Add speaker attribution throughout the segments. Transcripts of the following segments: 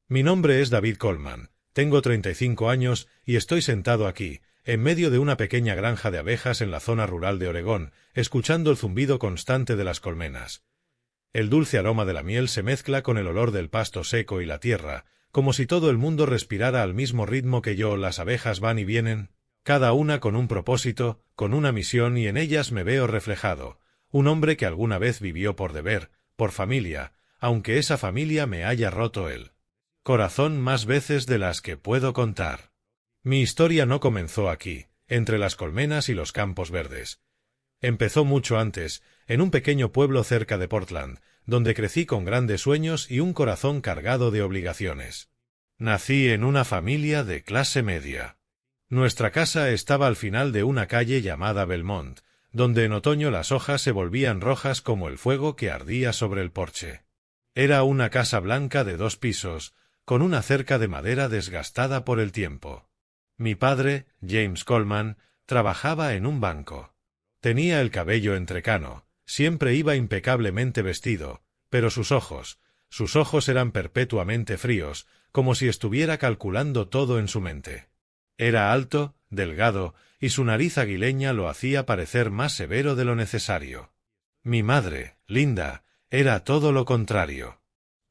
Speaker 1: Mi nombre es David Coleman, tengo 35 años y estoy sentado aquí, en medio de una pequeña granja de abejas en la zona rural de Oregón, escuchando el zumbido constante de las colmenas. El dulce aroma de la miel se mezcla con el olor del pasto seco y la tierra, como si todo el mundo respirara al mismo ritmo que yo. Las abejas van y vienen, cada una con un propósito, con una misión, y en ellas me veo reflejado, un hombre que alguna vez vivió por deber, por familia, aunque esa familia me haya roto el corazón más veces de las que puedo contar. Mi historia no comenzó aquí, entre las colmenas y los campos verdes. Empezó mucho antes, en un pequeño pueblo cerca de Portland, donde crecí con grandes sueños y un corazón cargado de obligaciones. Nací en una familia de clase media. Nuestra casa estaba al final de una calle llamada Belmont, donde en otoño las hojas se volvían rojas como el fuego que ardía sobre el porche. Era una casa blanca de 2 pisos, con una cerca de madera desgastada por el tiempo. Mi padre, James Coleman, trabajaba en un banco. Tenía el cabello entrecano, siempre iba impecablemente vestido, pero sus ojos eran perpetuamente fríos, como si estuviera calculando todo en su mente. Era alto, delgado, y su nariz aguileña lo hacía parecer más severo de lo necesario. Mi madre, Linda, era todo lo contrario.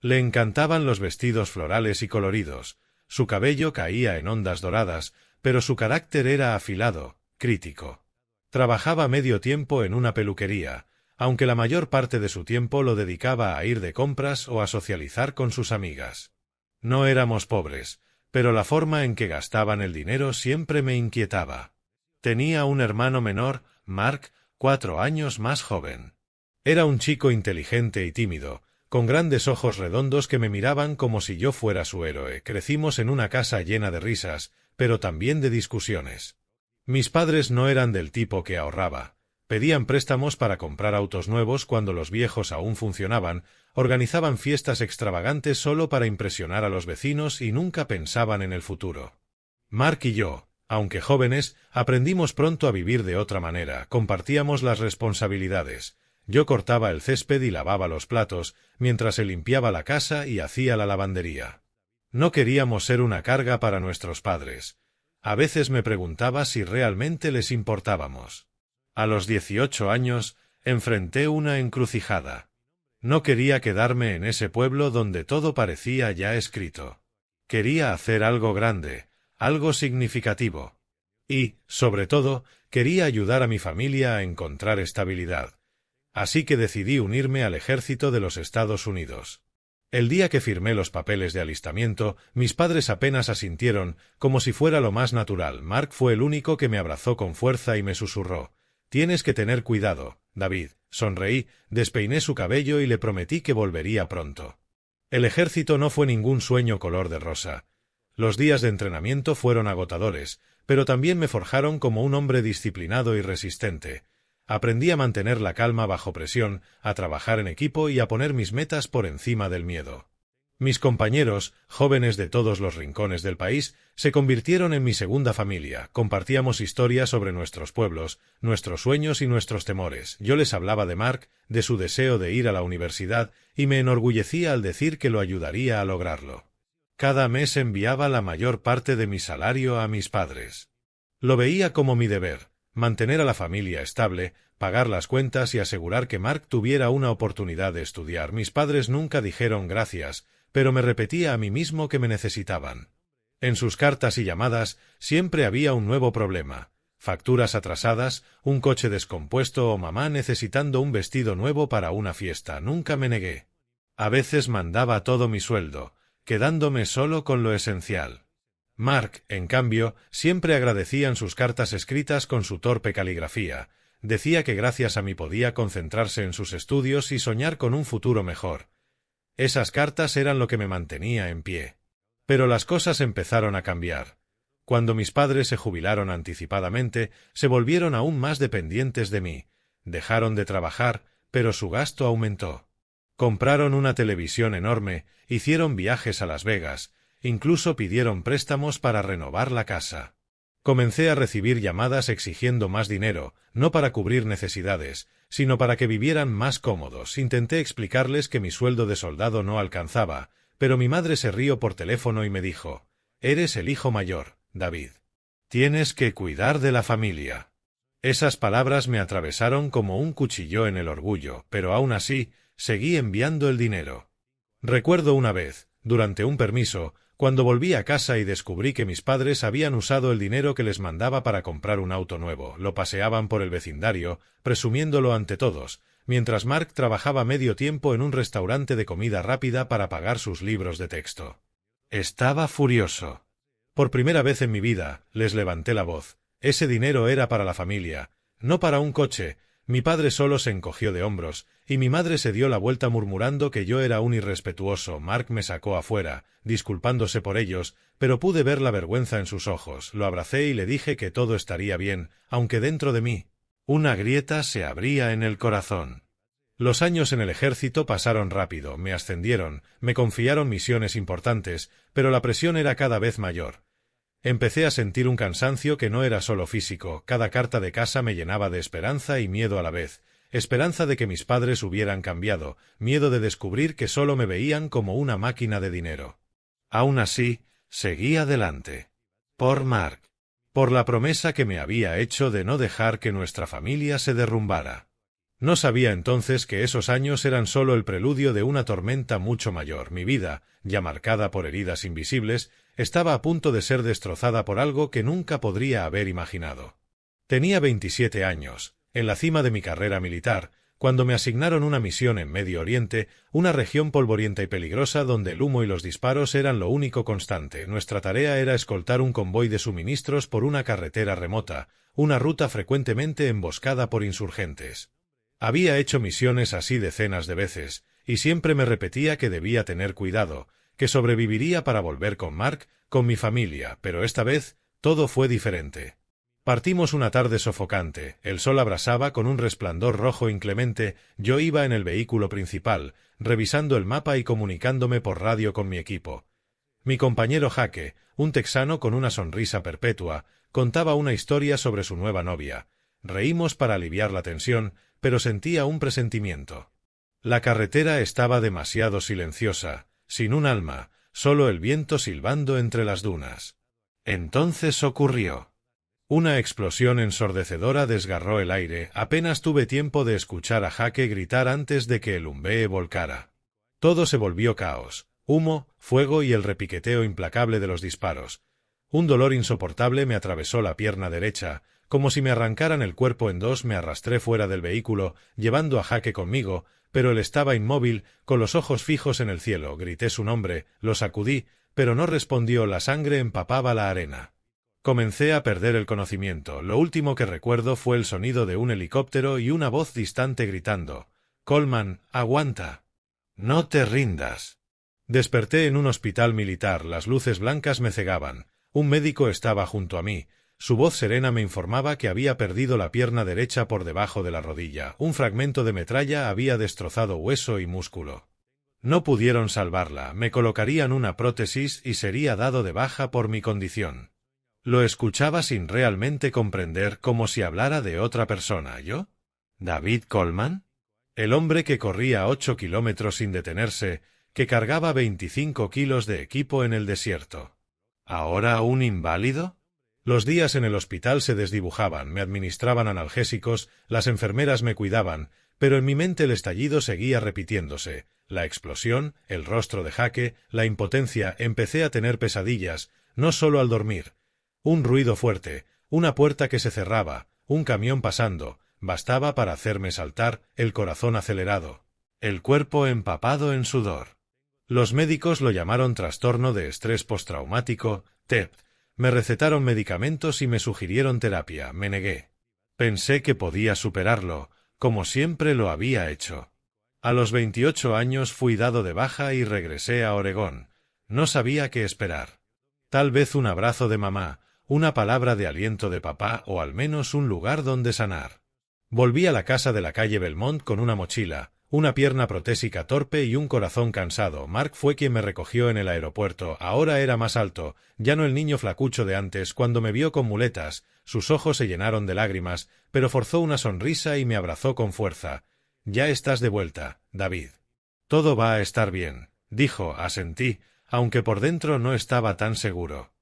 Speaker 1: Le encantaban los vestidos florales y coloridos, su cabello caía en ondas doradas, pero su carácter era afilado, crítico. Trabajaba medio tiempo en una peluquería, aunque la mayor parte de su tiempo lo dedicaba a ir de compras o a socializar con sus amigas. No éramos pobres, pero la forma en que gastaban el dinero siempre me inquietaba. Tenía un hermano menor, Mark, 4 años más joven. Era un chico inteligente y tímido, con grandes ojos redondos que me miraban como si yo fuera su héroe. Crecimos en una casa llena de risas, pero también de discusiones. Mis padres no eran del tipo que ahorraba. Pedían préstamos para comprar autos nuevos cuando los viejos aún funcionaban, organizaban fiestas extravagantes solo para impresionar a los vecinos y nunca pensaban en el futuro. Mark y yo, aunque jóvenes, aprendimos pronto a vivir de otra manera. Compartíamos las responsabilidades. Yo cortaba el césped y lavaba los platos, mientras él limpiaba la casa y hacía la lavandería. No queríamos ser una carga para nuestros padres. A veces me preguntaba si realmente les importábamos. A los 18 años, enfrenté una encrucijada. No quería quedarme en ese pueblo donde todo parecía ya escrito. Quería hacer algo grande, algo significativo. Y, sobre todo, quería ayudar a mi familia a encontrar estabilidad. Así que decidí unirme al ejército de los Estados Unidos. El día que firmé los papeles de alistamiento, mis padres apenas asintieron, como si fuera lo más natural. Mark fue el único que me abrazó con fuerza y me susurró: «Tienes que tener cuidado, David». Sonreí, despeiné su cabello y le prometí que volvería pronto. El ejército no fue ningún sueño color de rosa. Los días de entrenamiento fueron agotadores, pero también me forjaron como un hombre disciplinado y resistente. Aprendí a mantener la calma bajo presión, a trabajar en equipo y a poner mis metas por encima del miedo. Mis compañeros, jóvenes de todos los rincones del país, se convirtieron en mi segunda familia. Compartíamos historias sobre nuestros pueblos, nuestros sueños y nuestros temores. Yo les hablaba de Mark, de su deseo de ir a la universidad, y me enorgullecía al decir que lo ayudaría a lograrlo. Cada mes enviaba la mayor parte de mi salario a mis padres. Lo veía como mi deber: mantener a la familia estable, pagar las cuentas y asegurar que Mark tuviera una oportunidad de estudiar. Mis padres nunca dijeron gracias, pero me repetía a mí mismo que me necesitaban. En sus cartas y llamadas siempre había un nuevo problema: facturas atrasadas, un coche descompuesto o mamá necesitando un vestido nuevo para una fiesta. Nunca me negué. A veces mandaba todo mi sueldo, quedándome solo con lo esencial. Mark, en cambio, siempre agradecía en sus cartas escritas con su torpe caligrafía. Decía que gracias a mí podía concentrarse en sus estudios y soñar con un futuro mejor. Esas cartas eran lo que me mantenía en pie. Pero las cosas empezaron a cambiar. Cuando mis padres se jubilaron anticipadamente, se volvieron aún más dependientes de mí. Dejaron de trabajar, pero su gasto aumentó. Compraron una televisión enorme, hicieron viajes a Las Vegas, incluso pidieron préstamos para renovar la casa. Comencé a recibir llamadas exigiendo más dinero, no para cubrir necesidades, sino para que vivieran más cómodos. Intenté explicarles que mi sueldo de soldado no alcanzaba, pero mi madre se rió por teléfono y me dijo: «Eres el hijo mayor, David. Tienes que cuidar de la familia». Esas palabras me atravesaron como un cuchillo en el orgullo, pero aún así, seguí enviando el dinero. Recuerdo una vez, durante un permiso, cuando volví a casa y descubrí que mis padres habían usado el dinero que les mandaba para comprar un auto nuevo, lo paseaban por el vecindario, presumiéndolo ante todos, mientras Mark trabajaba medio tiempo en un restaurante de comida rápida para pagar sus libros de texto. Estaba furioso. Por primera vez en mi vida, les levanté la voz. Ese dinero era para la familia, no para un coche. Mi padre solo se encogió de hombros, y mi madre se dio la vuelta murmurando que yo era un irrespetuoso. Mark me sacó afuera, disculpándose por ellos, pero pude ver la vergüenza en sus ojos. Lo abracé y le dije que todo estaría bien, aunque dentro de mí una grieta se abría en el corazón. Los años en el ejército pasaron rápido, me ascendieron, me confiaron misiones importantes, pero la presión era cada vez mayor. Empecé a sentir un cansancio que no era solo físico. Cada carta de casa me llenaba de esperanza y miedo a la vez. Esperanza de que mis padres hubieran cambiado, miedo de descubrir que solo me veían como una máquina de dinero. Aún así, seguí adelante. Por Mark. Por la promesa que me había hecho de no dejar que nuestra familia se derrumbara. No sabía entonces que esos años eran solo el preludio de una tormenta mucho mayor. Mi vida, ya marcada por heridas invisibles, estaba a punto de ser destrozada por algo que nunca podría haber imaginado. Tenía 27 años, en la cima de mi carrera militar, cuando me asignaron una misión en Medio Oriente, una región polvorienta y peligrosa donde el humo y los disparos eran lo único constante. Nuestra tarea era escoltar un convoy de suministros por una carretera remota, una ruta frecuentemente emboscada por insurgentes. Había hecho misiones así decenas de veces, y siempre me repetía que debía tener cuidado, que sobreviviría para volver con Mark, con mi familia, pero esta vez todo fue diferente. Partimos una tarde sofocante, el sol abrasaba con un resplandor rojo inclemente. Yo iba en el vehículo principal, revisando el mapa y comunicándome por radio con mi equipo. Mi compañero Jake, un texano con una sonrisa perpetua, contaba una historia sobre su nueva novia. Reímos para aliviar la tensión, pero sentía un presentimiento. La carretera estaba demasiado silenciosa, sin un alma, solo el viento silbando entre las dunas. Entonces ocurrió. Una explosión ensordecedora desgarró el aire. Apenas tuve tiempo de escuchar a Jake gritar antes de que el Humvee volcara. Todo se volvió caos, humo, fuego y el repiqueteo implacable de los disparos. Un dolor insoportable me atravesó la pierna derecha. Como si me arrancaran el cuerpo en dos, me arrastré fuera del vehículo, llevando a Jake conmigo, pero él estaba inmóvil, con los ojos fijos en el cielo. Grité su nombre, lo sacudí, pero no respondió. La sangre empapaba la arena. Comencé a perder el conocimiento. Lo último que recuerdo fue el sonido de un helicóptero y una voz distante gritando: «Coleman, aguanta. No te rindas». Desperté en un hospital militar. Las luces blancas me cegaban. Un médico estaba junto a mí. Su voz serena me informaba que había perdido la pierna derecha por debajo de la rodilla. Un fragmento de metralla había destrozado hueso y músculo. No pudieron salvarla. Me colocarían una prótesis y sería dado de baja por mi condición. Lo escuchaba sin realmente comprender, como si hablara de otra persona. ¿Yo? ¿David Coleman? El hombre que corría 8 kilómetros sin detenerse, que cargaba 25 kilos de equipo en el desierto. ¿Ahora un inválido? Los días en el hospital se desdibujaban, me administraban analgésicos, las enfermeras me cuidaban, pero en mi mente el estallido seguía repitiéndose. La explosión, el rostro de Jake, la impotencia. Empecé a tener pesadillas, no solo al dormir. Un ruido fuerte, una puerta que se cerraba, un camión pasando, bastaba para hacerme saltar, el corazón acelerado, el cuerpo empapado en sudor. Los médicos lo llamaron trastorno de estrés postraumático, TEP. Me recetaron medicamentos y me sugirieron terapia. Me negué. Pensé que podía superarlo, como siempre lo había hecho. A los 28 años fui dado de baja y regresé a Oregón. No sabía qué esperar. Tal vez un abrazo de mamá, una palabra de aliento de papá o al menos un lugar donde sanar. Volví a la casa de la calle Belmont con una mochila, una pierna protésica torpe y un corazón cansado. Mark fue quien me recogió en el aeropuerto. Ahora era más alto, ya no el niño flacucho de antes. Cuando me vio con muletas, sus ojos se llenaron de lágrimas, pero forzó una sonrisa y me abrazó con fuerza. «Ya estás de vuelta, David. Todo va a estar bien». dijo, asentí, aunque por dentro no estaba tan seguro.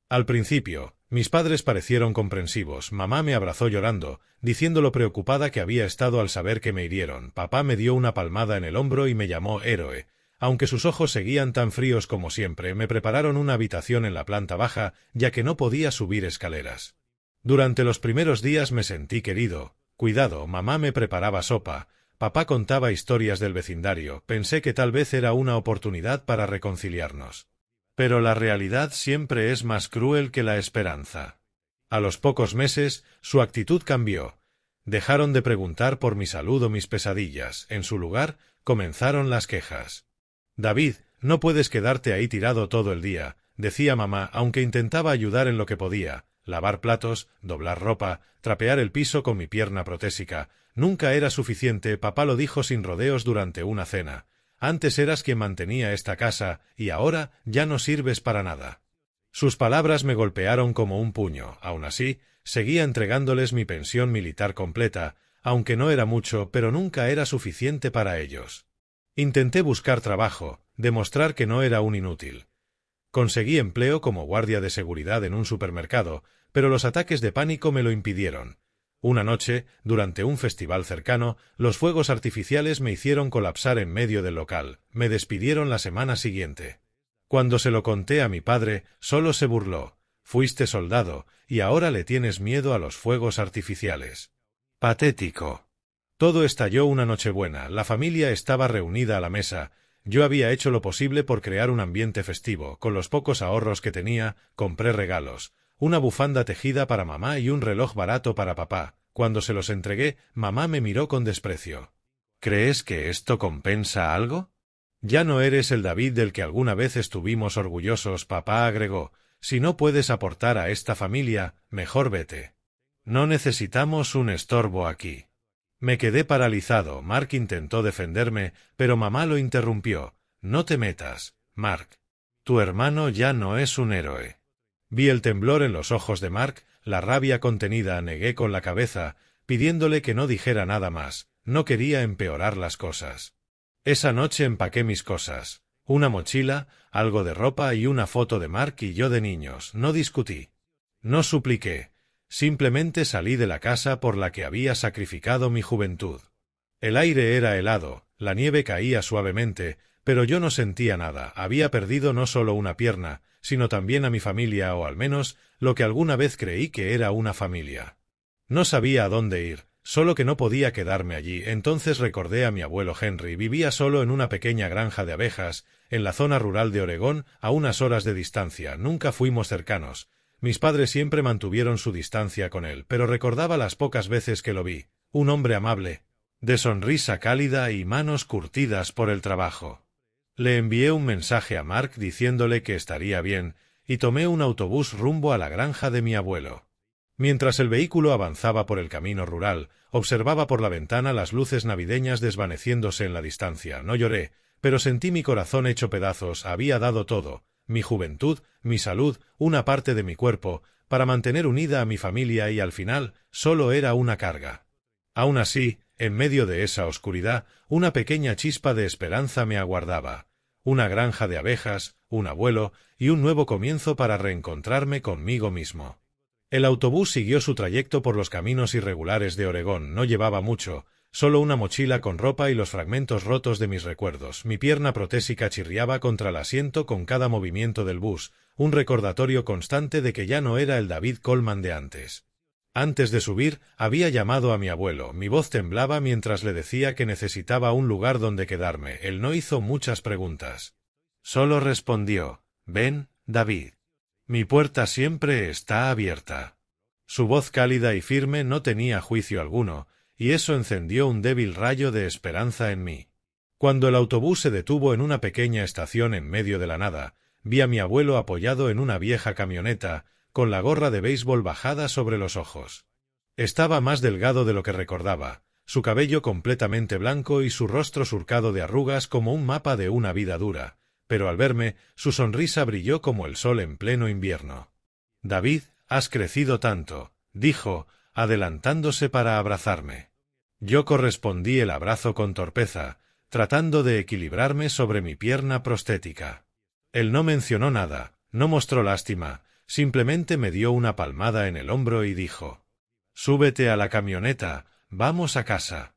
Speaker 1: Al principio, mis padres parecieron comprensivos. Mamá me abrazó llorando, diciendo lo preocupada que había estado al saber que me hirieron. Papá me dio una palmada en el hombro y me llamó héroe. Aunque sus ojos seguían tan fríos como siempre, me prepararon una habitación en la planta baja, ya que no podía subir escaleras. Durante los primeros días me sentí querido, cuidado. Mamá me preparaba sopa, papá contaba historias del vecindario. Pensé que tal vez era una oportunidad para reconciliarnos. Pero la realidad siempre es más cruel que la esperanza. A los pocos meses, su actitud cambió. Dejaron de preguntar por mi salud o mis pesadillas. En su lugar, comenzaron las quejas. «David, no puedes quedarte ahí tirado todo el día», decía mamá, aunque intentaba ayudar en lo que podía. Lavar platos, doblar ropa, trapear el piso con mi pierna protésica. Nunca era suficiente. Papá lo dijo sin rodeos durante una cena. «Antes eras quien mantenía esta casa, y ahora ya no sirves para nada». Sus palabras me golpearon como un puño. Aún así, seguía entregándoles mi pensión militar completa, aunque no era mucho, pero nunca era suficiente para ellos. Intenté buscar trabajo, demostrar que no era un inútil. Conseguí empleo como guardia de seguridad en un supermercado, pero los ataques de pánico me lo impidieron. Una noche, durante un festival cercano, los fuegos artificiales me hicieron colapsar en medio del local. Me despidieron la semana siguiente. Cuando se lo conté a mi padre, solo se burló. «Fuiste soldado, y ahora le tienes miedo a los fuegos artificiales». Patético. Todo estalló una Nochebuena. La familia estaba reunida a la mesa. Yo había hecho lo posible por crear un ambiente festivo. Con los pocos ahorros que tenía, compré regalos. Una bufanda tejida para mamá y un reloj barato para papá. Cuando se los entregué, mamá me miró con desprecio. «¿Crees que esto compensa algo? Ya no eres el David del que alguna vez estuvimos orgullosos», papá agregó. «Si no puedes aportar a esta familia, mejor vete. No necesitamos un estorbo aquí». Me quedé paralizado. Mark intentó defenderme, pero mamá lo interrumpió. «No te metas, Mark. Tu hermano ya no es un héroe». Vi el temblor en los ojos de Mark, la rabia contenida. Negué con la cabeza, pidiéndole que no dijera nada más. No quería empeorar las cosas. Esa noche empaqué mis cosas. Una mochila, algo de ropa y una foto de Mark y yo de niños. No discutí. No supliqué. Simplemente salí de la casa por la que había sacrificado mi juventud. El aire era helado, la nieve caía suavemente, pero yo no sentía nada. Había perdido no solo una pierna, sino también a mi familia, o al menos lo que alguna vez creí que era una familia. No sabía a dónde ir, solo que no podía quedarme allí. Entonces recordé a mi abuelo Henry. Vivía solo en una pequeña granja de abejas, en la zona rural de Oregón, a unas horas de distancia. Nunca fuimos cercanos. Mis padres siempre mantuvieron su distancia con él, pero recordaba las pocas veces que lo vi. Un hombre amable, de sonrisa cálida y manos curtidas por el trabajo. Le envié un mensaje a Mark diciéndole que estaría bien, y tomé un autobús rumbo a la granja de mi abuelo. Mientras el vehículo avanzaba por el camino rural, observaba por la ventana las luces navideñas desvaneciéndose en la distancia. No lloré, pero sentí mi corazón hecho pedazos. Había dado todo, mi juventud, mi salud, una parte de mi cuerpo, para mantener unida a mi familia, y al final solo era una carga. Aún así, en medio de esa oscuridad, una pequeña chispa de esperanza me aguardaba. Una granja de abejas, un abuelo y un nuevo comienzo para reencontrarme conmigo mismo. El autobús siguió su trayecto por los caminos irregulares de Oregón. No llevaba mucho, solo una mochila con ropa y los fragmentos rotos de mis recuerdos. Mi pierna protésica chirriaba contra el asiento con cada movimiento del bus, un recordatorio constante de que ya no era el David Coleman de antes. Antes de subir, había llamado a mi abuelo. Mi voz temblaba mientras le decía que necesitaba un lugar donde quedarme. Él no hizo muchas preguntas. Solo respondió: «Ven, David. Mi puerta siempre está abierta». Su voz cálida y firme no tenía juicio alguno, y eso encendió un débil rayo de esperanza en mí. Cuando el autobús se detuvo en una pequeña estación en medio de la nada, vi a mi abuelo apoyado en una vieja camioneta, con la gorra de béisbol bajada sobre los ojos. Estaba más delgado de lo que recordaba, su cabello completamente blanco y su rostro surcado de arrugas como un mapa de una vida dura, pero al verme, su sonrisa brilló como el sol en pleno invierno. «David, has crecido tanto», dijo, adelantándose para abrazarme. Yo correspondí el abrazo con torpeza, tratando de equilibrarme sobre mi pierna prostética. Él no mencionó nada, no mostró lástima, simplemente me dio una palmada en el hombro y dijo: «Súbete a la camioneta, vamos a casa».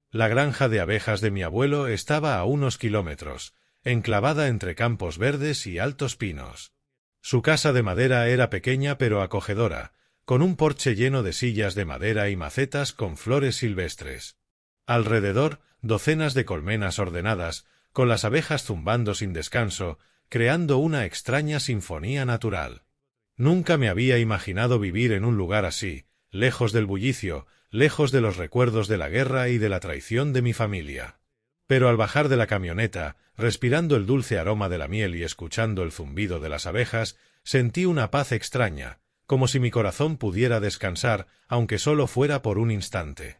Speaker 1: La granja de abejas de mi abuelo estaba a unos kilómetros, enclavada entre campos verdes y altos pinos. Su casa de madera era pequeña pero acogedora, con un porche lleno de sillas de madera y macetas con flores silvestres. Alrededor, docenas de colmenas ordenadas, con las abejas zumbando sin descanso, creando una extraña sinfonía natural. Nunca me había imaginado vivir en un lugar así, lejos del bullicio, lejos de los recuerdos de la guerra y de la traición de mi familia. Pero al bajar de la camioneta, respirando el dulce aroma de la miel y escuchando el zumbido de las abejas, sentí una paz extraña, como si mi corazón pudiera descansar, aunque solo fuera por un instante.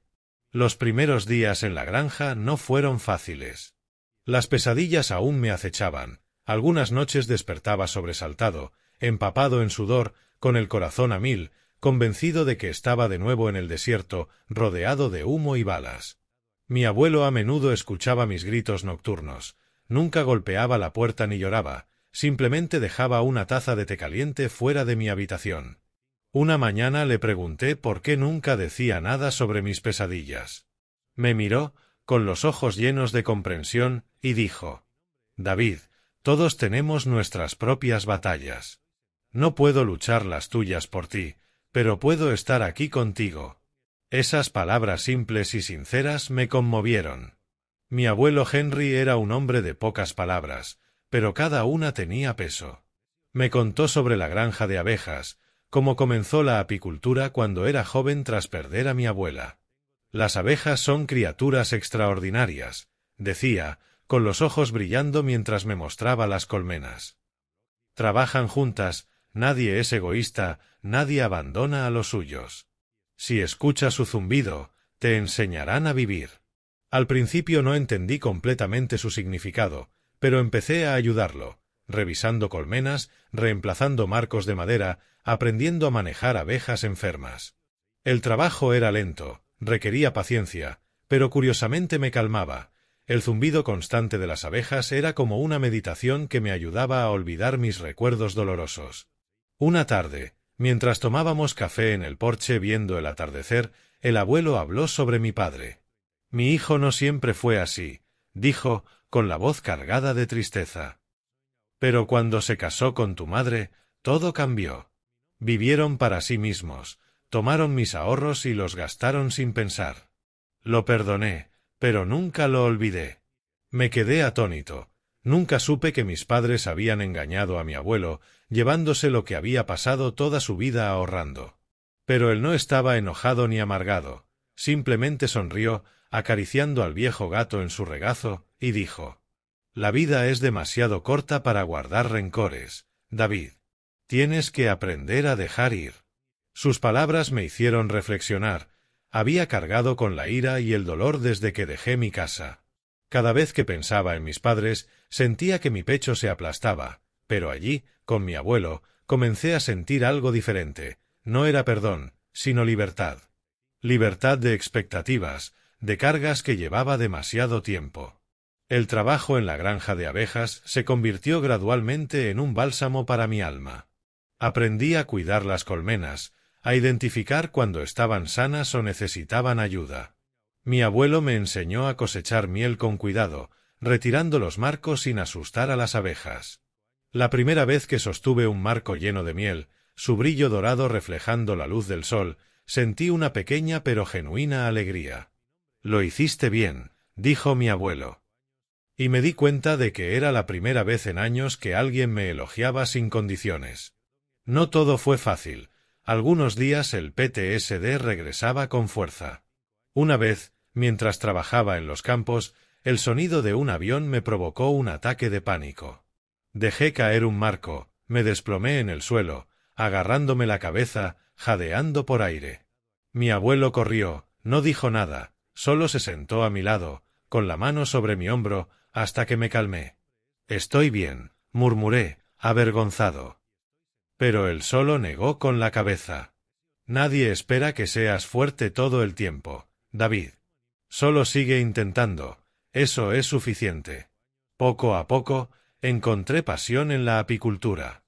Speaker 1: Los primeros días en la granja no fueron fáciles. Las pesadillas aún me acechaban. Algunas noches despertaba sobresaltado, empapado en sudor, con el corazón a mil, convencido de que estaba de nuevo en el desierto, rodeado de humo y balas. Mi abuelo a menudo escuchaba mis gritos nocturnos. Nunca golpeaba la puerta ni lloraba, simplemente dejaba una taza de té caliente fuera de mi habitación. Una mañana le pregunté por qué nunca decía nada sobre mis pesadillas. Me miró, con los ojos llenos de comprensión, y dijo: «David, todos tenemos nuestras propias batallas. No puedo luchar las tuyas por ti, pero puedo estar aquí contigo». Esas palabras simples y sinceras me conmovieron. Mi abuelo Henry era un hombre de pocas palabras, pero cada una tenía peso. Me contó sobre la granja de abejas, cómo comenzó la apicultura cuando era joven tras perder a mi abuela. «Las abejas son criaturas extraordinarias», decía, con los ojos brillando mientras me mostraba las colmenas. «Trabajan juntas, nadie es egoísta, nadie abandona a los suyos. Si escuchas su zumbido, te enseñarán a vivir». Al principio no entendí completamente su significado, pero empecé a ayudarlo, revisando colmenas, reemplazando marcos de madera, aprendiendo a manejar abejas enfermas. El trabajo era lento, requería paciencia, pero curiosamente me calmaba. El zumbido constante de las abejas era como una meditación que me ayudaba a olvidar mis recuerdos dolorosos. Una tarde, mientras tomábamos café en el porche viendo el atardecer, el abuelo habló sobre mi padre. «Mi hijo no siempre fue así», dijo, con la voz cargada de tristeza. «Pero cuando se casó con tu madre, todo cambió. Vivieron para sí mismos, tomaron mis ahorros y los gastaron sin pensar. Lo perdoné, pero nunca lo olvidé». Me quedé atónito. Nunca supe que mis padres habían engañado a mi abuelo, llevándose lo que había pasado toda su vida ahorrando. Pero él no estaba enojado ni amargado. Simplemente sonrió, acariciando al viejo gato en su regazo, y dijo: «La vida es demasiado corta para guardar rencores, David. Tienes que aprender a dejar ir». Sus palabras me hicieron reflexionar. Había cargado con la ira y el dolor desde que dejé mi casa. Cada vez que pensaba en mis padres, sentía que mi pecho se aplastaba, pero allí, con mi abuelo, comencé a sentir algo diferente. No era perdón, sino libertad. Libertad de expectativas, de cargas que llevaba demasiado tiempo. El trabajo en la granja de abejas se convirtió gradualmente en un bálsamo para mi alma. Aprendí a cuidar las colmenas, a identificar cuando estaban sanas o necesitaban ayuda. Mi abuelo me enseñó a cosechar miel con cuidado, retirando los marcos sin asustar a las abejas. La primera vez que sostuve un marco lleno de miel, su brillo dorado reflejando la luz del sol, sentí una pequeña pero genuina alegría. «Lo hiciste bien», dijo mi abuelo. Y me di cuenta de que era la primera vez en años que alguien me elogiaba sin condiciones. No todo fue fácil. Algunos días el PTSD regresaba con fuerza. Una vez, mientras trabajaba en los campos, el sonido de un avión me provocó un ataque de pánico. Dejé caer un marco, me desplomé en el suelo, agarrándome la cabeza, jadeando por aire. Mi abuelo corrió, no dijo nada, solo se sentó a mi lado, con la mano sobre mi hombro, hasta que me calmé. «Estoy bien», murmuré, avergonzado. Pero él solo negó con la cabeza. «Nadie espera que seas fuerte todo el tiempo, David. Solo sigue intentando. Eso es suficiente. Poco a poco, encontré pasión en la apicultura.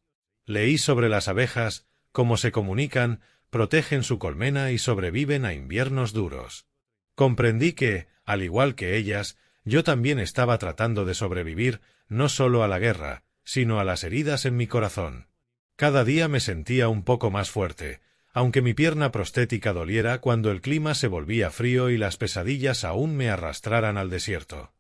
Speaker 1: Leí sobre las abejas, cómo se comunican, protegen su colmena y sobreviven a inviernos duros. Comprendí que, al igual que ellas, yo también estaba tratando de sobrevivir, no solo a la guerra, sino a las heridas en mi corazón. Cada día me sentía un poco más fuerte, aunque mi pierna prostética doliera cuando el clima se volvía frío y las pesadillas aún me arrastraran al desierto.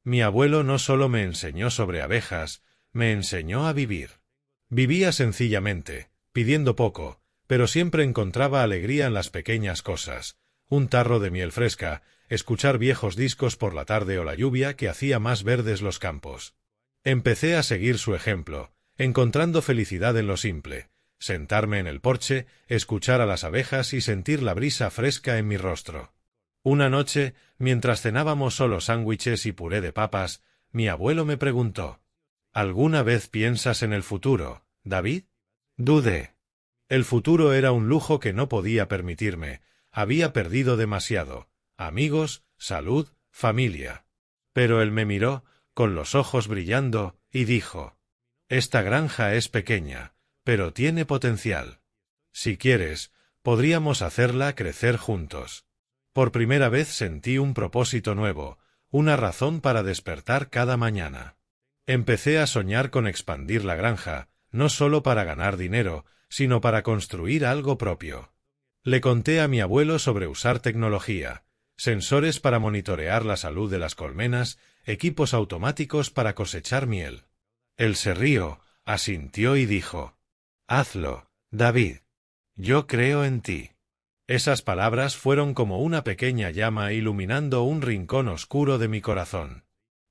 Speaker 1: Mi abuelo no solo me enseñó sobre abejas, me enseñó a vivir. Vivía sencillamente, pidiendo poco, pero siempre encontraba alegría en las pequeñas cosas. Un tarro de miel fresca, escuchar viejos discos por la tarde o la lluvia que hacía más verdes los campos. Empecé a seguir su ejemplo, encontrando felicidad en lo simple, sentarme en el porche, escuchar a las abejas y sentir la brisa fresca en mi rostro. Una noche, mientras cenábamos solo sándwiches y puré de papas, mi abuelo me preguntó: ¿Alguna vez piensas en el futuro, David? Dudé. El futuro era un lujo que no podía permitirme. Había perdido demasiado: amigos, salud, familia. Pero él me miró, con los ojos brillando, y dijo: «Esta granja es pequeña, pero tiene potencial. Si quieres, podríamos hacerla crecer juntos». Por primera vez sentí un propósito nuevo, una razón para despertar cada mañana. Empecé a soñar con expandir la granja, no solo para ganar dinero, sino para construir algo propio. Le conté a mi abuelo sobre usar tecnología, sensores para monitorear la salud de las colmenas, equipos automáticos para cosechar miel. Él se rió, asintió y dijo: «Hazlo, David. Yo creo en ti». Esas palabras fueron como una pequeña llama iluminando un rincón oscuro de mi corazón.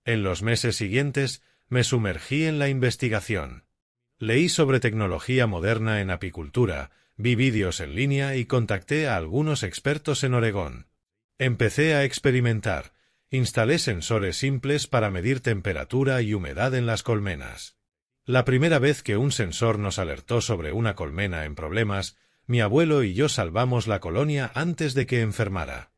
Speaker 1: En los meses siguientes, me sumergí en la investigación. Leí sobre tecnología moderna en apicultura, vi vídeos en línea y contacté a algunos expertos en Oregón. Empecé a experimentar. Instalé sensores simples para medir temperatura y humedad en las colmenas. La primera vez que un sensor nos alertó sobre una colmena en problemas, mi abuelo y yo salvamos la colonia antes de que enfermara.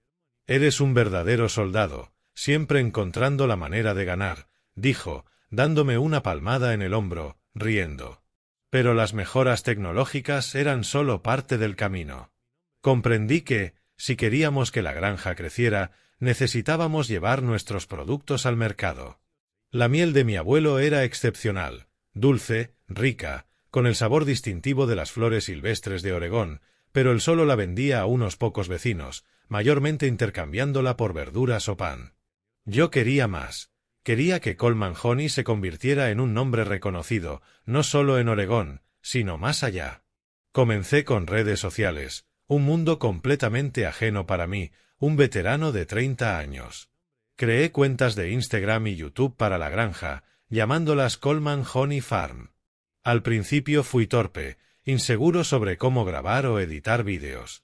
Speaker 1: «Eres un verdadero soldado, siempre encontrando la manera de ganar», dijo, dándome una palmada en el hombro, riendo. Pero las mejoras tecnológicas eran solo parte del camino. Comprendí que, si queríamos que la granja creciera, necesitábamos llevar nuestros productos al mercado. La miel de mi abuelo era excepcional, dulce, rica, con el sabor distintivo de las flores silvestres de Oregón, pero él solo la vendía a unos pocos vecinos, mayormente intercambiándola por verduras o pan. Yo quería más. Quería que Coleman Honey se convirtiera en un nombre reconocido, no solo en Oregón, sino más allá. Comencé con redes sociales, un mundo completamente ajeno para mí, un veterano de 30 años. Creé cuentas de Instagram y YouTube para la granja, llamándolas Coleman Honey Farm. Al principio fui torpe, inseguro sobre cómo grabar o editar vídeos.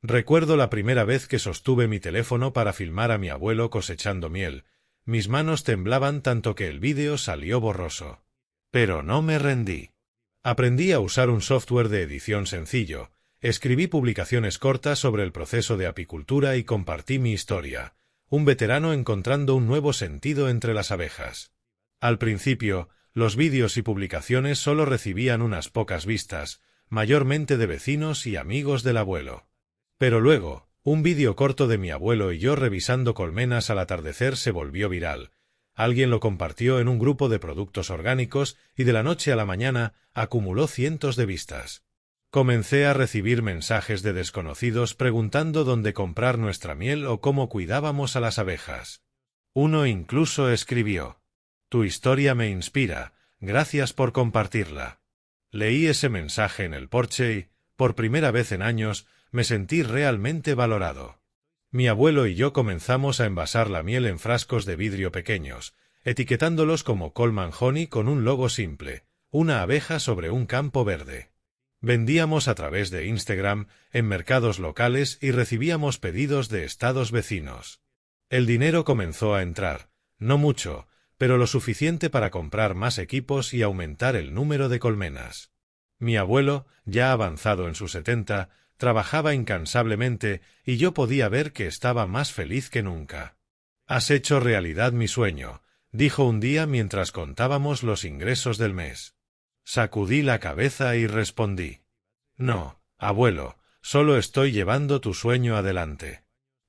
Speaker 1: Recuerdo la primera vez que sostuve mi teléfono para filmar a mi abuelo cosechando miel. Mis manos temblaban tanto que el vídeo salió borroso. Pero no me rendí. Aprendí a usar un software de edición sencillo, escribí publicaciones cortas sobre el proceso de apicultura y compartí mi historia, un veterano encontrando un nuevo sentido entre las abejas. Al principio, los vídeos y publicaciones solo recibían unas pocas vistas, mayormente de vecinos y amigos del abuelo. Pero luego, un vídeo corto de mi abuelo y yo revisando colmenas al atardecer se volvió viral. Alguien lo compartió en un grupo de productos orgánicos y de la noche a la mañana acumuló cientos de vistas. Comencé a recibir mensajes de desconocidos preguntando dónde comprar nuestra miel o cómo cuidábamos a las abejas. Uno incluso escribió: «Tu historia me inspira, gracias por compartirla». Leí ese mensaje en el porche y, por primera vez en años, me sentí realmente valorado. Mi abuelo y yo comenzamos a envasar la miel en frascos de vidrio pequeños, etiquetándolos como Coleman Honey con un logo simple, una abeja sobre un campo verde. Vendíamos a través de Instagram, en mercados locales y recibíamos pedidos de estados vecinos. El dinero comenzó a entrar, no mucho, pero lo suficiente para comprar más equipos y aumentar el número de colmenas. Mi abuelo, ya avanzado en sus 70, trabajaba incansablemente y yo podía ver que estaba más feliz que nunca. Has hecho realidad mi sueño, dijo un día mientras contábamos los ingresos del mes. Sacudí la cabeza y respondí: no, abuelo, solo estoy llevando tu sueño adelante.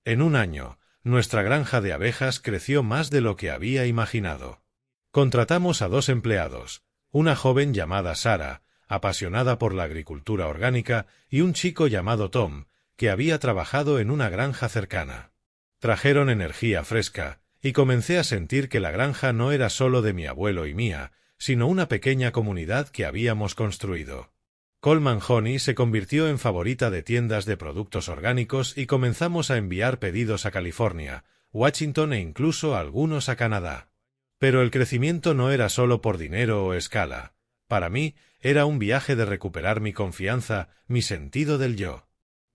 Speaker 1: En un año, nuestra granja de abejas creció más de lo que había imaginado. Contratamos a 2 empleados, una joven llamada Sara, apasionada por la agricultura orgánica, y un chico llamado Tom, que había trabajado en una granja cercana. Trajeron energía fresca, y comencé a sentir que la granja no era solo de mi abuelo y mía, sino una pequeña comunidad que habíamos construido. Coleman Honey se convirtió en favorita de tiendas de productos orgánicos y comenzamos a enviar pedidos a California, Washington e incluso algunos a Canadá. Pero el crecimiento no era solo por dinero o escala. Para mí, era un viaje de recuperar mi confianza, mi sentido del yo.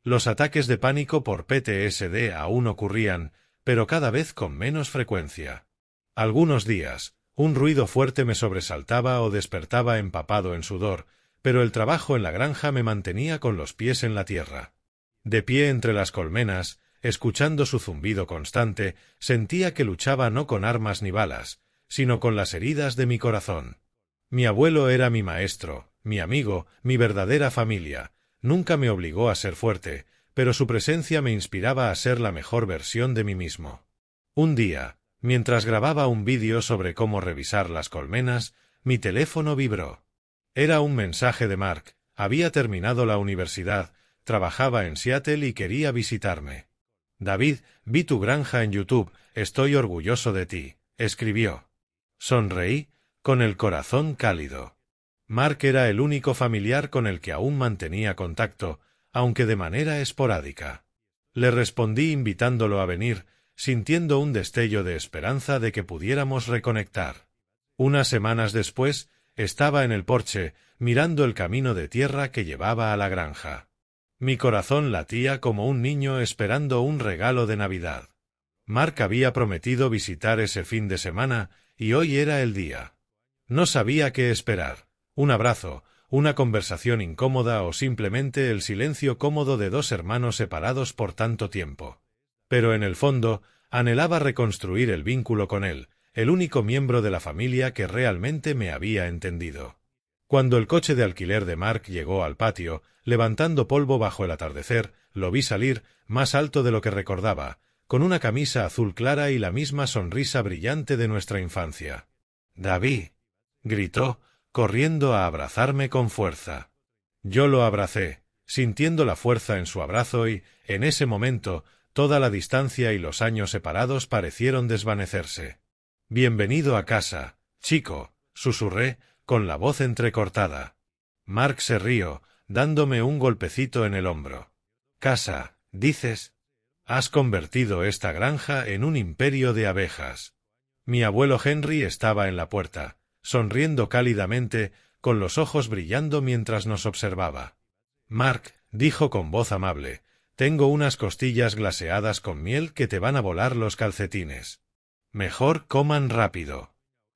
Speaker 1: Los ataques de pánico por PTSD aún ocurrían, pero cada vez con menos frecuencia. Algunos días, un ruido fuerte me sobresaltaba o despertaba empapado en sudor, pero el trabajo en la granja me mantenía con los pies en la tierra. De pie entre las colmenas, escuchando su zumbido constante, sentía que luchaba no con armas ni balas, sino con las heridas de mi corazón. Mi abuelo era mi maestro, mi amigo, mi verdadera familia. Nunca me obligó a ser fuerte, pero su presencia me inspiraba a ser la mejor versión de mí mismo. Un día, mientras grababa un vídeo sobre cómo revisar las colmenas, mi teléfono vibró. Era un mensaje de Mark. Había terminado la universidad, trabajaba en Seattle y quería visitarme. David, vi tu granja en YouTube, estoy orgulloso de ti, escribió. Sonreí, con el corazón cálido. Mark era el único familiar con el que aún mantenía contacto, aunque de manera esporádica. Le respondí invitándolo a venir, sintiendo un destello de esperanza de que pudiéramos reconectar. Unas semanas después, estaba en el porche, mirando el camino de tierra que llevaba a la granja. Mi corazón latía como un niño esperando un regalo de Navidad. Mark había prometido visitar ese fin de semana, y hoy era el día. No sabía qué esperar. Un abrazo, una conversación incómoda o simplemente el silencio cómodo de 2 hermanos separados por tanto tiempo. Pero en el fondo, anhelaba reconstruir el vínculo con él, el único miembro de la familia que realmente me había entendido. Cuando el coche de alquiler de Mark llegó al patio, levantando polvo bajo el atardecer, lo vi salir, más alto de lo que recordaba, con una camisa azul clara y la misma sonrisa brillante de nuestra infancia. «David», gritó, corriendo a abrazarme con fuerza. Yo lo abracé, sintiendo la fuerza en su abrazo y, en ese momento, toda la distancia y los años separados parecieron desvanecerse. «Bienvenido a casa, chico», susurré, con la voz entrecortada. Mark se rió, dándome un golpecito en el hombro. «Casa, dices. Has convertido esta granja en un imperio de abejas». Mi abuelo Henry estaba en la puerta, sonriendo cálidamente, con los ojos brillando mientras nos observaba. «Mark», dijo con voz amable, «tengo unas costillas glaseadas con miel que te van a volar los calcetines. Mejor coman rápido».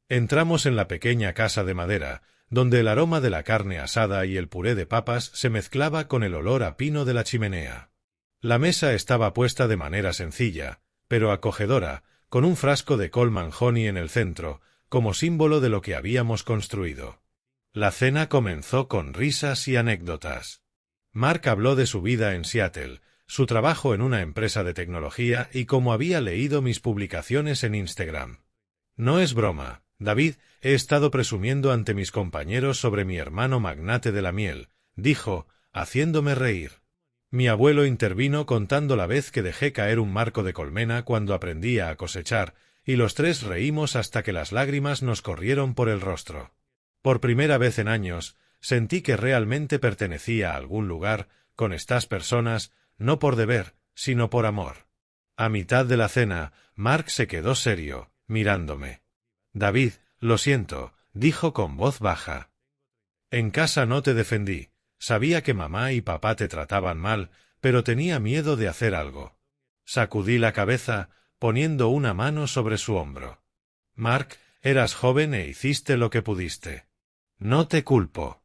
Speaker 1: Entramos en la pequeña casa de madera, donde el aroma de la carne asada y el puré de papas se mezclaba con el olor a pino de la chimenea. La mesa estaba puesta de manera sencilla, pero acogedora, con un frasco de Coleman Honey en el centro, como símbolo de lo que habíamos construido. La cena comenzó con risas y anécdotas. Mark habló de su vida en Seattle, su trabajo en una empresa de tecnología y cómo había leído mis publicaciones en Instagram. «No es broma, David, he estado presumiendo ante mis compañeros sobre mi hermano magnate de la miel», dijo, haciéndome reír. Mi abuelo intervino contando la vez que dejé caer un marco de colmena cuando aprendía a cosechar, y los 3 reímos hasta que las lágrimas nos corrieron por el rostro. Por primera vez en años, sentí que realmente pertenecía a algún lugar, con estas personas, no por deber, sino por amor. A mitad de la cena, Mark se quedó serio, mirándome. «David, lo siento», dijo con voz baja. «En casa no te defendí. Sabía que mamá y papá te trataban mal, pero tenía miedo de hacer algo». Sacudí la cabeza, poniendo una mano sobre su hombro. «Mark, eras joven e hiciste lo que pudiste. No te culpo».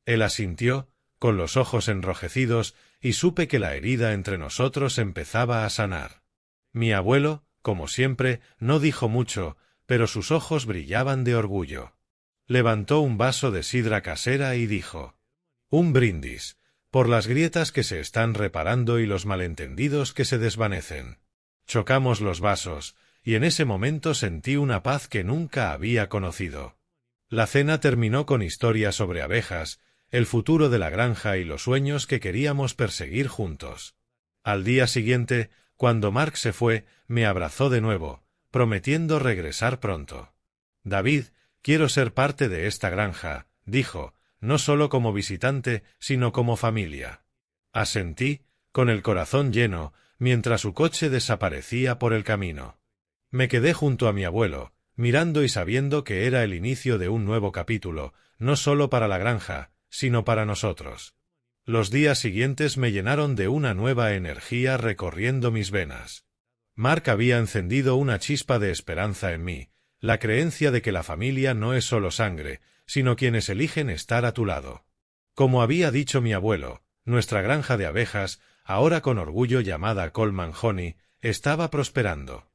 Speaker 1: Él asintió, con los ojos enrojecidos, y supe que la herida entre nosotros empezaba a sanar. Mi abuelo, Como siempre, no dijo mucho, pero sus ojos brillaban de orgullo. Levantó un vaso de sidra casera y dijo: «Un brindis, por las grietas que se están reparando y los malentendidos que se desvanecen». Chocamos los vasos, y en ese momento sentí una paz que nunca había conocido. La cena terminó con historias sobre abejas, el futuro de la granja y los sueños que queríamos perseguir juntos. Al día siguiente, cuando Mark se fue, me abrazó de nuevo, prometiendo regresar pronto. «David, quiero ser parte de esta granja», dijo, «no solo como visitante, sino como familia». Asentí, con el corazón lleno, mientras su coche desaparecía por el camino. Me quedé junto a mi abuelo, mirando y sabiendo que era el inicio de un nuevo capítulo, no solo para la granja, sino para nosotros. Los días siguientes me llenaron de una nueva energía recorriendo mis venas. Mark había encendido una chispa de esperanza en mí, la creencia de que la familia no es solo sangre, sino quienes eligen estar a tu lado. Como había dicho mi abuelo, nuestra granja de abejas, ahora con orgullo llamada Coleman Honey, estaba prosperando.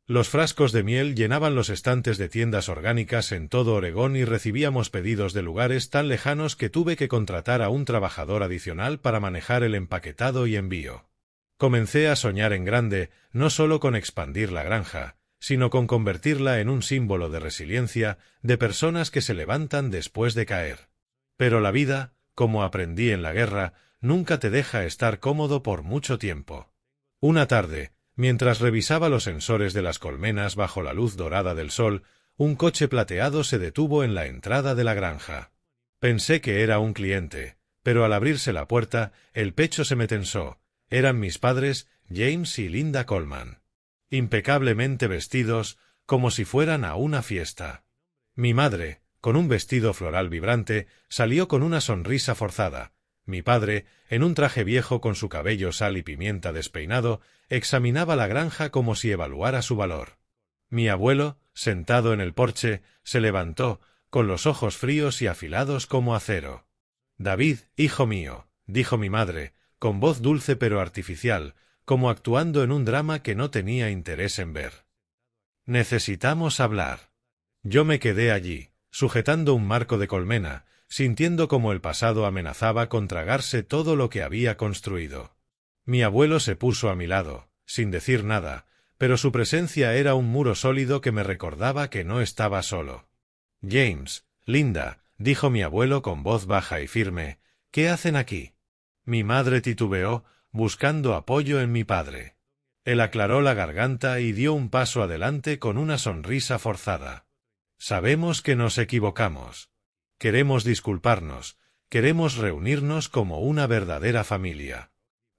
Speaker 1: Los frascos de miel llenaban los estantes de tiendas orgánicas en todo Oregón y recibíamos pedidos de lugares tan lejanos que tuve que contratar a un trabajador adicional para manejar el empaquetado y envío. Comencé a soñar en grande, no solo con expandir la granja, sino con convertirla en un símbolo de resiliencia, de personas que se levantan después de caer. Pero la vida, como aprendí en la guerra, nunca te deja estar cómodo por mucho tiempo. Una tarde, mientras revisaba los sensores de las colmenas bajo la luz dorada del sol, un coche plateado se detuvo en la entrada de la granja. Pensé que era un cliente, pero al abrirse la puerta, el pecho se me tensó. Eran mis padres, James y Linda Coleman. Impecablemente vestidos, como si fueran a una fiesta. Mi madre, con un vestido floral vibrante, salió con una sonrisa forzada. Mi padre, en un traje viejo con su cabello sal y pimienta despeinado, examinaba la granja como si evaluara su valor. Mi abuelo, sentado en el porche, se levantó, con los ojos fríos y afilados como acero. «David, hijo mío», dijo mi madre, con voz dulce pero artificial, como actuando en un drama que no tenía interés en ver. «Necesitamos hablar». Yo me quedé allí, sujetando un marco de colmena, sintiendo como el pasado amenazaba con tragarse todo lo que había construido. Mi abuelo se puso a mi lado, sin decir nada, pero su presencia era un muro sólido que me recordaba que no estaba solo. «James, Linda», dijo mi abuelo con voz baja y firme, «¿qué hacen aquí?» Mi madre titubeó, buscando apoyo en mi padre. Él aclaró la garganta y dio un paso adelante con una sonrisa forzada. «Sabemos que nos equivocamos. Queremos disculparnos, queremos reunirnos como una verdadera familia».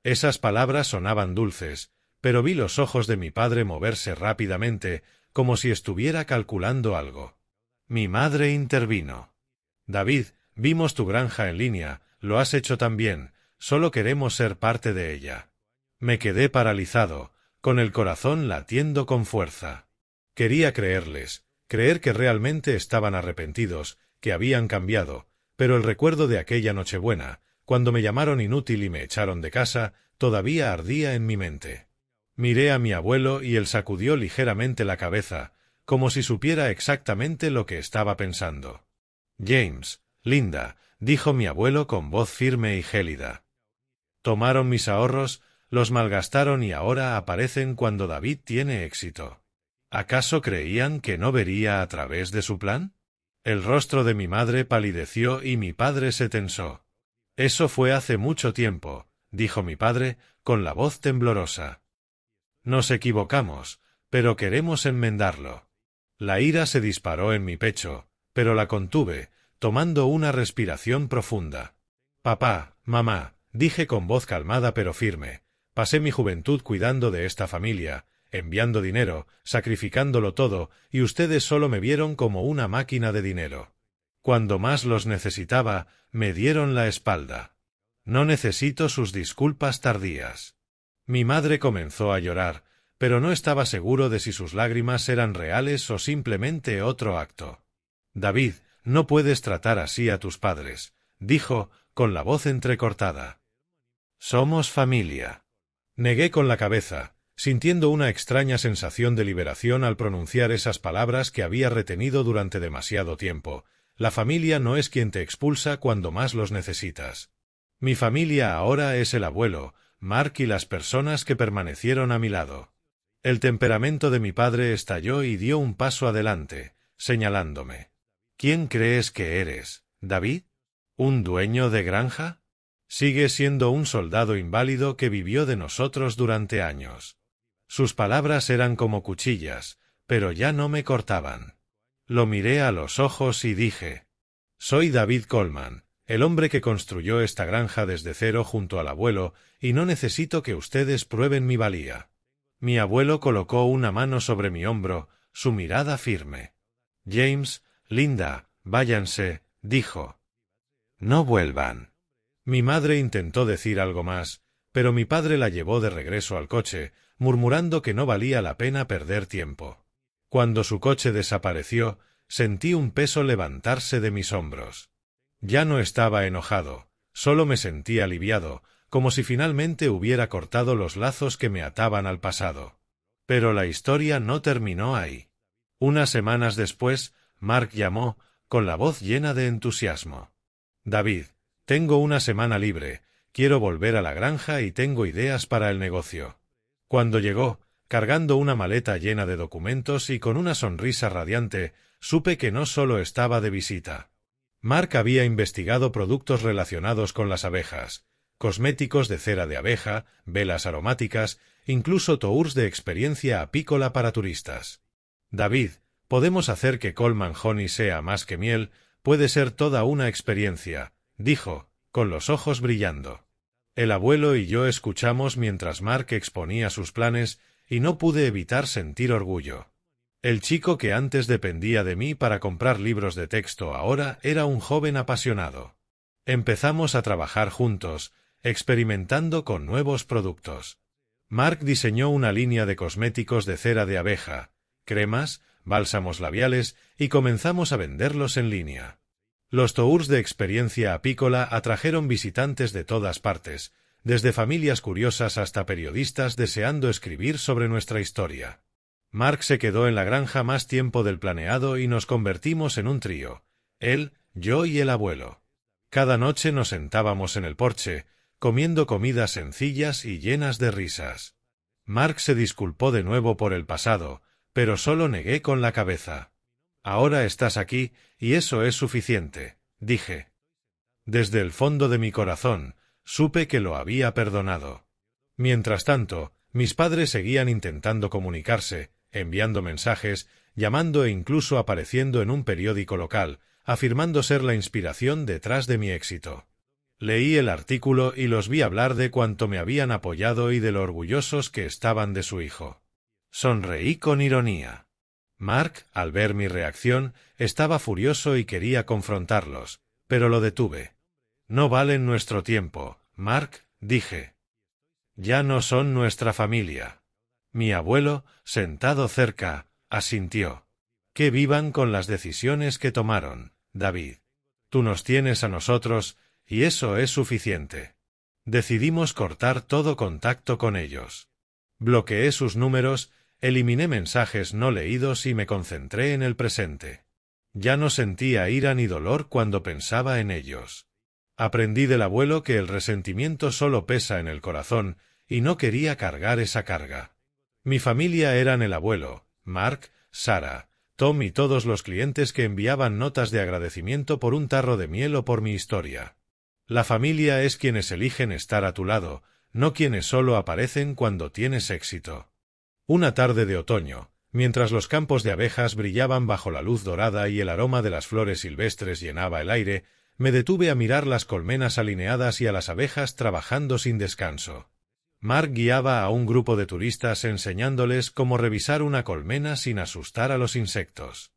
Speaker 1: Esas palabras sonaban dulces, pero vi los ojos de mi padre moverse rápidamente, como si estuviera calculando algo. Mi madre intervino. «David, vimos tu granja en línea, lo has hecho tan bien, solo queremos ser parte de ella». Me quedé paralizado, con el corazón latiendo con fuerza. Quería creerles, creer que realmente estaban arrepentidos, que habían cambiado, pero el recuerdo de aquella Nochebuena, cuando me llamaron inútil y me echaron de casa, todavía ardía en mi mente. Miré a mi abuelo y él sacudió ligeramente la cabeza, como si supiera exactamente lo que estaba pensando. «James, Linda», dijo mi abuelo con voz firme y gélida. «Tomaron mis ahorros, los malgastaron y ahora aparecen cuando David tiene éxito. ¿Acaso creían que no vería a través de su plan?» El rostro de mi madre palideció y mi padre se tensó. «Eso fue hace mucho tiempo», dijo mi padre, con la voz temblorosa. «Nos equivocamos, pero queremos enmendarlo». La ira se disparó en mi pecho, pero la contuve, tomando una respiración profunda. «Papá, mamá», dije con voz calmada pero firme, «pasé mi juventud cuidando de esta familia, enviando dinero, sacrificándolo todo, y ustedes solo me vieron como una máquina de dinero. Cuando más los necesitaba, me dieron la espalda. No necesito sus disculpas tardías». Mi madre comenzó a llorar, pero no estaba seguro de si sus lágrimas eran reales o simplemente otro acto. «David, no puedes tratar así a tus padres», dijo, con la voz entrecortada. «Somos familia». Negué con la cabeza, sintiendo una extraña sensación de liberación al pronunciar esas palabras que había retenido durante demasiado tiempo. La familia no es quien te expulsa cuando más los necesitas. Mi familia ahora es el abuelo, Mark y las personas que permanecieron a mi lado. El temperamento de mi padre estalló y dio un paso adelante, señalándome. ¿Quién crees que eres, David? ¿Un dueño de granja? Sigue siendo un soldado inválido que vivió de nosotros durante años. Sus palabras eran como cuchillas, pero ya no me cortaban. Lo miré a los ojos y dije: soy David Coleman, el hombre que construyó esta granja desde cero junto al abuelo, y no necesito que ustedes prueben mi valía. Mi abuelo colocó una mano sobre mi hombro, su mirada firme. James, Linda, váyanse, dijo. No vuelvan. Mi madre intentó decir algo más, pero mi padre la llevó de regreso al coche, murmurando que no valía la pena perder tiempo. Cuando su coche desapareció, sentí un peso levantarse de mis hombros. Ya no estaba enojado, solo me sentí aliviado, como si finalmente hubiera cortado los lazos que me ataban al pasado. Pero la historia no terminó ahí. Unas semanas después, Mark llamó, con la voz llena de entusiasmo. David, tengo una semana libre, quiero volver a la granja y tengo ideas para el negocio. Cuando llegó, cargando una maleta llena de documentos y con una sonrisa radiante, supe que no solo estaba de visita. Mark había investigado productos relacionados con las abejas, cosméticos de cera de abeja, velas aromáticas, incluso tours de experiencia apícola para turistas. David, podemos hacer que Coleman Honey sea más que miel, puede ser toda una experiencia, dijo, con los ojos brillando. El abuelo y yo escuchamos mientras Mark exponía sus planes, y no pude evitar sentir orgullo. El chico que antes dependía de mí para comprar libros de texto ahora era un joven apasionado. Empezamos a trabajar juntos, experimentando con nuevos productos. Mark diseñó una línea de cosméticos de cera de abeja, cremas, bálsamos labiales, y comenzamos a venderlos en línea. Los tours de experiencia apícola atrajeron visitantes de todas partes, desde familias curiosas hasta periodistas deseando escribir sobre nuestra historia. Mark se quedó en la granja más tiempo del planeado y nos convertimos en un trío, él, yo y el abuelo. Cada noche nos sentábamos en el porche, comiendo comidas sencillas y llenas de risas. Mark se disculpó de nuevo por el pasado, pero solo negué con la cabeza. Ahora estás aquí, y eso es suficiente, dije. Desde el fondo de mi corazón, supe que lo había perdonado. Mientras tanto, mis padres seguían intentando comunicarse, enviando mensajes, llamando e incluso apareciendo en un periódico local, afirmando ser la inspiración detrás de mi éxito. Leí el artículo y los vi hablar de cuánto me habían apoyado y de lo orgullosos que estaban de su hijo. Sonreí con ironía. Mark, al ver mi reacción, estaba furioso y quería confrontarlos, pero lo detuve. No valen nuestro tiempo, Mark, dije. Ya no son nuestra familia. Mi abuelo, sentado cerca, asintió. Que vivan con las decisiones que tomaron, David. Tú nos tienes a nosotros, y eso es suficiente. Decidimos cortar todo contacto con ellos. Bloqueé sus números, eliminé mensajes no leídos y me concentré en el presente. Ya no sentía ira ni dolor cuando pensaba en ellos. Aprendí del abuelo que el resentimiento solo pesa en el corazón, y no quería cargar esa carga. Mi familia eran el abuelo, Mark, Sarah, Tom y todos los clientes que enviaban notas de agradecimiento por un tarro de miel o por mi historia. La familia es quienes eligen estar a tu lado, no quienes solo aparecen cuando tienes éxito. Una tarde de otoño, mientras los campos de abejas brillaban bajo la luz dorada y el aroma de las flores silvestres llenaba el aire, me detuve a mirar las colmenas alineadas y a las abejas trabajando sin descanso. Mark guiaba a un grupo de turistas enseñándoles cómo revisar una colmena sin asustar a los insectos.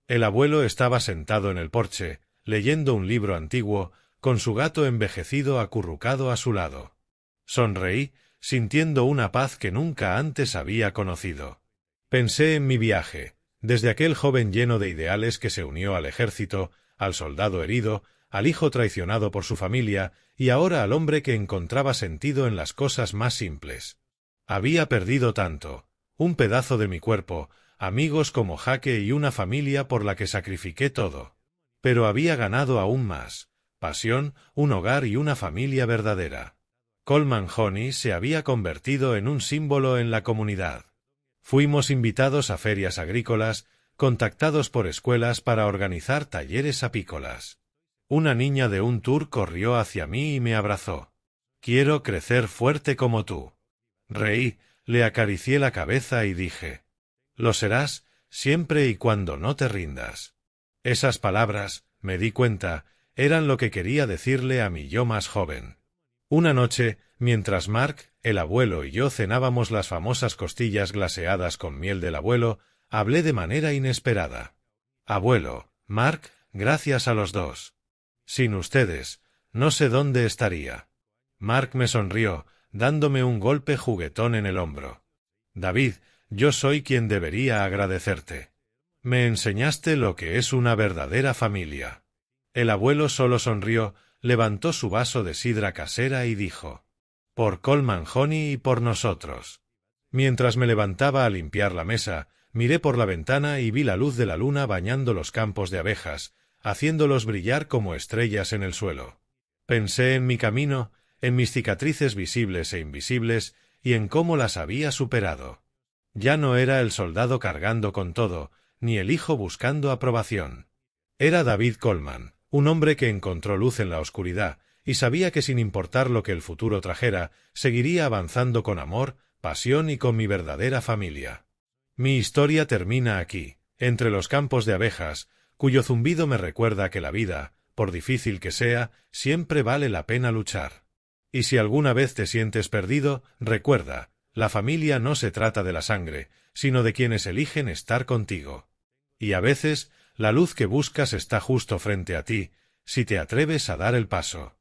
Speaker 1: El abuelo estaba sentado en el porche, leyendo un libro antiguo, con su gato envejecido acurrucado a su lado. Sonreí, sintiendo una paz que nunca antes había conocido. Pensé en mi viaje, desde aquel joven lleno de ideales que se unió al ejército, al soldado herido, al hijo traicionado por su familia, y ahora al hombre que encontraba sentido en las cosas más simples. Había perdido tanto, un pedazo de mi cuerpo, amigos como Jaque y una familia por la que sacrifiqué todo. Pero había ganado aún más, pasión, un hogar y una familia verdadera. Coleman Honey se había convertido en un símbolo en la comunidad. Fuimos invitados a ferias agrícolas, contactados por escuelas para organizar talleres apícolas. Una niña de un tour corrió hacia mí y me abrazó. «Quiero crecer fuerte como tú». Reí, le acaricié la cabeza y dije, «Lo serás, siempre y cuando no te rindas». Esas palabras, me di cuenta, eran lo que quería decirle a mi yo más joven. Una noche, mientras Mark, el abuelo y yo cenábamos las famosas costillas glaseadas con miel del abuelo, hablé de manera inesperada. «Abuelo, Mark, gracias a los dos. Sin ustedes, no sé dónde estaría». Mark me sonrió, dándome un golpe juguetón en el hombro. «David, yo soy quien debería agradecerte. Me enseñaste lo que es una verdadera familia». El abuelo solo sonrió, levantó su vaso de sidra casera y dijo, «Por Coleman Honey y por nosotros». Mientras me levantaba a limpiar la mesa, miré por la ventana y vi la luz de la luna bañando los campos de abejas, haciéndolos brillar como estrellas en el suelo. Pensé en mi camino, en mis cicatrices visibles e invisibles, y en cómo las había superado. Ya no era el soldado cargando con todo, ni el hijo buscando aprobación. Era David Coleman, un hombre que encontró luz en la oscuridad, y sabía que sin importar lo que el futuro trajera, seguiría avanzando con amor, pasión y con mi verdadera familia. Mi historia termina aquí, entre los campos de abejas, cuyo zumbido me recuerda que la vida, por difícil que sea, siempre vale la pena luchar. Y si alguna vez te sientes perdido, recuerda, la familia no se trata de la sangre, sino de quienes eligen estar contigo. Y a veces, la luz que buscas está justo frente a ti, si te atreves a dar el paso.